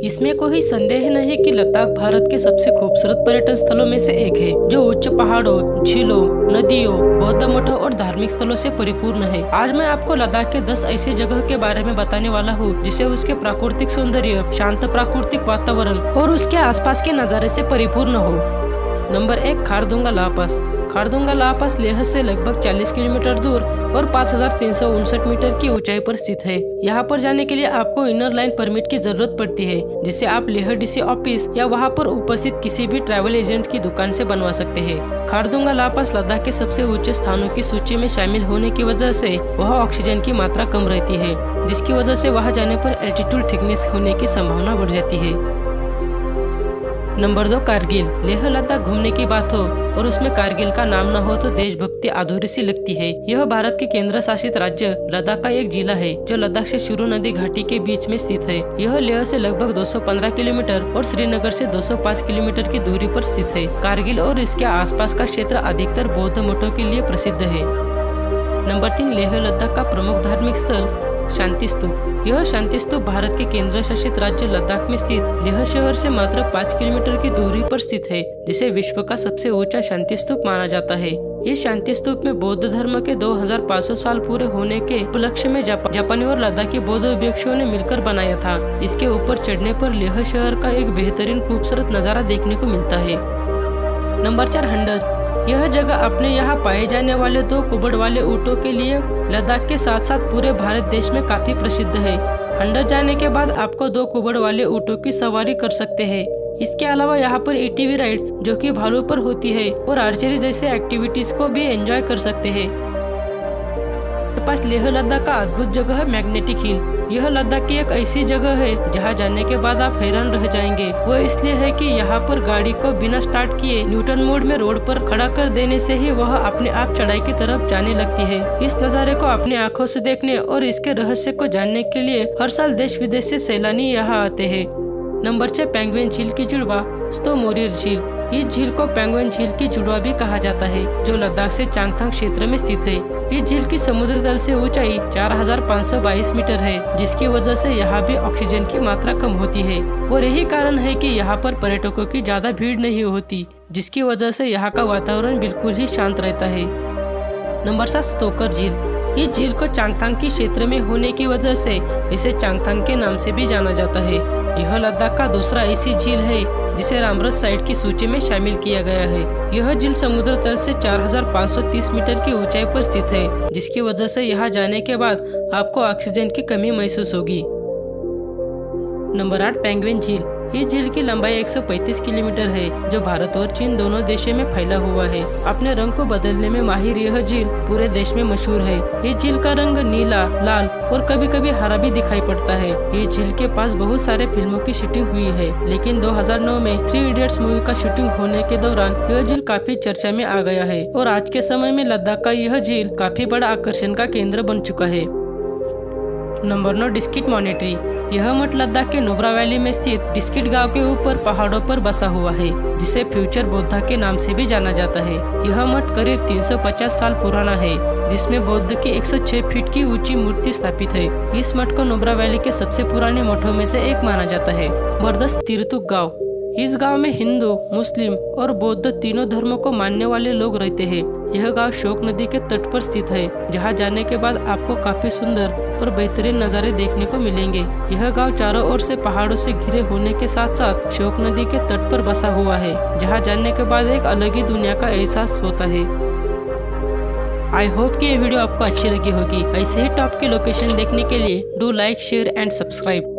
इसमें कोई संदेह नहीं कि लद्दाख भारत के सबसे खूबसूरत पर्यटन स्थलों में से एक है, जो उच्च पहाड़ों, झीलों, नदियों, बौद्ध मठों और धार्मिक स्थलों से परिपूर्ण है। आज मैं आपको लद्दाख के 10 ऐसे जगह के बारे में बताने वाला हूँ जिसे उसके प्राकृतिक सौंदर्य, शांत प्राकृतिक वातावरण और उसके आसपास के नज़ारे से परिपूर्ण हो। नंबर 1, खारदुंगा ला पास। खारदुंगा ला पास लेह से लगभग 40 किलोमीटर दूर और 5359 मीटर की ऊंचाई पर स्थित है। यहाँ पर जाने के लिए आपको इनर लाइन परमिट की जरूरत पड़ती है, जिसे आप लेह डीसी ऑफिस या वहाँ पर उपस्थित किसी भी ट्रैवल एजेंट की दुकान से बनवा सकते हैं। खारदुंगा ला पास लद्दाख के सबसे ऊंचे स्थानों की सूची में शामिल होने की वजह से वह ऑक्सीजन की मात्रा कम रहती है, जिसकी वजह से वहाँ जाने पर एल्टीट्यूड थिकनेस होने की संभावना बढ़ जाती है। नंबर 2, कारगिल। लेह लद्दाख घूमने की बात हो और उसमें कारगिल का नाम न हो तो देशभक्ति अधूरी सी लगती है। यह भारत के केंद्र शासित राज्य लद्दाख का एक जिला है, जो लद्दाख से शुरू नदी घाटी के बीच में स्थित है। यह लेह से लगभग 215 किलोमीटर और श्रीनगर से 205 किलोमीटर की दूरी पर स्थित है। कारगिल और इसके आसपास का क्षेत्र अधिकतर बौद्ध मठों के लिए प्रसिद्ध है। नंबर 3, लेह लद्दाख का प्रमुख धार्मिक स्थल शांति स्तूप। यह शांति स्तूप भारत के केंद्र शासित राज्य लद्दाख में स्थित लेह शहर से मात्र 5 किलोमीटर की दूरी पर स्थित है, जिसे विश्व का सबसे ऊंचा शांति स्तूप माना जाता है। इस शांति स्तूप में बौद्ध धर्म के 2500 साल पूरे होने के उपलक्ष्य में जापानी और लद्दाखी बौद्ध भिक्षुओं ने मिलकर बनाया था। इसके ऊपर चढ़ने पर लेह शहर का एक बेहतरीन खूबसूरत नजारा देखने को मिलता है। Number 4, hander. यह जगह अपने यहाँ पाए जाने वाले 2 कुबड़ वाले ऊँटों के लिए लद्दाख के साथ साथ पूरे भारत देश में काफी प्रसिद्ध है। हंडर जाने के बाद आपको 2 कुबड़ वाले ऊँटों की सवारी कर सकते हैं। इसके अलावा यहाँ पर एटीवी राइड, जो कि भालू पर होती है, और आर्चरी जैसे एक्टिविटीज को भी एंजॉय कर सकते हैं। पास लेह लद्दाख का अद्भुत जगह है मैग्नेटिक हिल। यह लद्दाख की एक ऐसी जगह है जहां जाने के बाद आप हैरान रह जाएंगे। वह इसलिए है कि यहाँ पर गाड़ी को बिना स्टार्ट किए न्यूटन मोड में रोड पर खड़ा कर देने से ही वह अपने आप चढ़ाई की तरफ जाने लगती है। इस नज़ारे को अपनी आंखों से देखने और इसके रहस्य को जानने के लिए हर साल देश विदेश से सैलानी यहाँ आते हैं। नंबर 6, पेंगुइन झील की जुड़वा स्तो मोरियर झील। इस झील को पेंगुइन झील की जुड़वा भी कहा जाता है, जो लद्दाख से चांगथांग क्षेत्र में स्थित है। इस झील की समुद्र तल से ऊंचाई 4522 मीटर है, जिसकी वजह से यहाँ भी ऑक्सीजन की मात्रा कम होती है और यही कारण है कि यहाँ पर पर्यटकों की ज्यादा भीड़ नहीं होती, जिसकी वजह से यहाँ का वातावरण बिल्कुल ही शांत रहता है। नंबर 7, स्तोकर झील। इस झील को चांगथांग की क्षेत्र में होने की वजह से इसे चांगथांग के नाम से भी जाना जाता है। यह लद्दाख का दूसरा ऐसी झील है जिसे रामरस साइट की सूची में शामिल किया गया है। यह झील समुद्र तल से 4530 मीटर की ऊंचाई पर स्थित है, जिसकी वजह से यहाँ जाने के बाद आपको ऑक्सीजन की कमी महसूस होगी। नंबर 8, पेंगुइन झील। इस झील की लंबाई 135 किलोमीटर है, जो भारत और चीन दोनों देशों में फैला हुआ है। अपने रंग को बदलने में माहिर यह झील पूरे देश में मशहूर है। इस झील का रंग नीला, लाल और कभी कभी हरा भी दिखाई पड़ता है। इस झील के पास बहुत सारे फिल्मों की शूटिंग हुई है, लेकिन 2009 में 3 इडियट्स मूवी का शूटिंग होने के दौरान यह झील काफी चर्चा में आ गया है और आज के समय में लद्दाख का यह झील काफी बड़ा आकर्षण का केंद्र बन चुका है। Number 9, Diskit monetary. यह मठ लद्दाख के नुब्रा वैली में स्थित डिस्किट गांव के ऊपर पहाड़ों पर बसा हुआ है, जिसे फ्यूचर बौद्धा के नाम से भी जाना जाता है। यह मठ करीब 350 साल पुराना है, जिसमें बौद्ध की 106 फीट की ऊंची मूर्ति स्थापित है। इस मठ को नुब्रा वैली के सबसे पुराने मठों में से एक माना जाता है। बरदस्त तिरतुक गाँव। इस गांव में हिंदू, मुस्लिम और बौद्ध तीनों धर्मों को मानने वाले लोग रहते हैं। यह गांव शोक नदी के तट पर स्थित है, जहां जाने के बाद आपको काफी सुंदर और बेहतरीन नज़ारे देखने को मिलेंगे। यह गांव चारों ओर से पहाड़ों से घिरे होने के साथ साथ शोक नदी के तट पर बसा हुआ है, जहां जाने के बाद एक अलग ही दुनिया का एहसास होता है। आई होप कि ये वीडियो आपको अच्छी लगी होगी। ऐसे ही टॉप की लोकेशन देखने के लिए do like, share and subscribe.